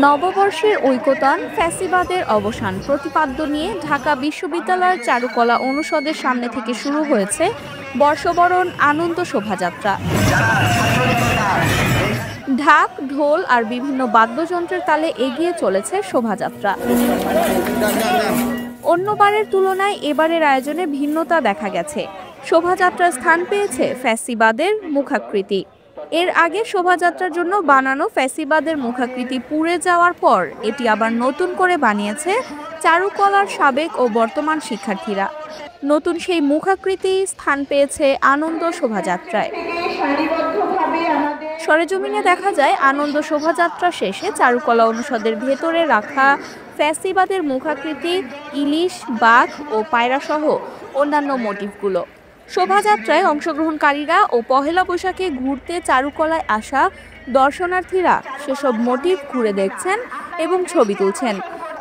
নববর্ষের ঐকতান, ফ্যাসিবাদের অবসান প্রতিপাদ্য নিয়ে ঢাকা বিশ্ববিদ্যালয়ের চারুকলা অনুষদের সামনে থেকে শুরু হয়েছে বর্ষবরণ আনন্দ শোভাযাত্রা। ঢাক, ঢোল আর বিভিন্ন বাদ্যযন্ত্রের তালে এগিয়ে চলেছে শোভাযাত্রা। অন্যবারের তুলনায় এবারের আয়োজনে ভিন্নতা দেখা গেছে। শোভাযাত্রার স্থান পেয়েছে ফ্যাসিবাদের মুখাকৃতি। এর আগে শোভাযাত্রার জন্য বানানো ফ্যাসিবাদের মুখাকৃতি পুড়ে যাওয়ার পর এটি আবার নতুন করে বানিয়েছে চারুকলার সাবেক ও বর্তমান শিক্ষার্থীরা। নতুন সেই মুখাকৃতি স্থান পেয়েছে আনন্দ শোভাযাত্রায়। সরেজমিনে দেখা যায় আনন্দ শোভাযাত্রা শেষে চারুকলা অনুষদের ভেতরে রাখা ফ্যাসিবাদের মুখাকৃতি, ইলিশ, বাঘ ও পায়রা সহ অন্যান্য মোটিভগুলো। শোভাযাত্রায় অংশগ্রহণকারীরা ও পহেলা বৈশাখে ঘুরতে চারুকলায় আসা দর্শনার্থীরা সেসব মোটিভ ঘুরে দেখছেন এবং ছবি তুলছেন।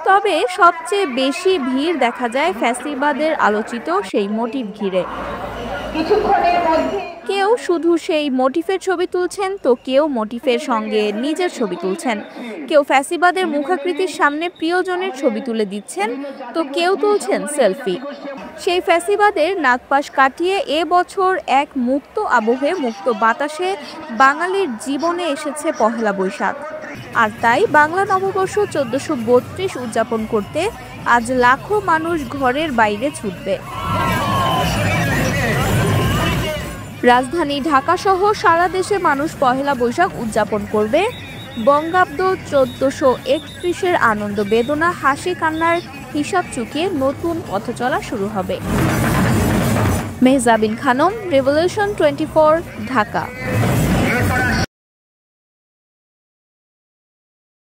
তবে সবচেয়ে বেশি ভিড় দেখা যায় ফ্যাসিবাদের আলোচিত সেই মোটিভ ঘিরে। কেউ শুধু সেই মোটিফের ছবি তুলছেন, তো কেউ মোটিফের সঙ্গে নিজের ছবি তুলছেন। কেউ ফ্যাসিবাদের মুখাকৃতির সামনে প্রিয়জনের ছবি তুলে দিচ্ছেন, তো কেউ তুলছেন সেলফি। সেই ফ্যাসিবাদের নাগপাশ কাটিয়ে এবছর এক মুক্ত আবহে, মুক্ত বাতাসে বাঙালির জীবনে এসেছে পহেলা বৈশাখ। আর তাই বাংলা নববর্ষ 1432 উদযাপন করতে আজ লাখো মানুষ ঘরের বাইরে ছুটবে। রাজধানী ঢাকা সহ সারা দেশে মানুষ পহেলা বৈশাখ উদযাপন করবে। বঙ্গাব্দ 1431-এর আনন্দ, বেদনা, হাসি কান্নার হিসাব চুকিয়ে নতুন পথচলা শুরু হবে। মেহজাবিন খানম, রেভলিউশন 24, ঢাকা।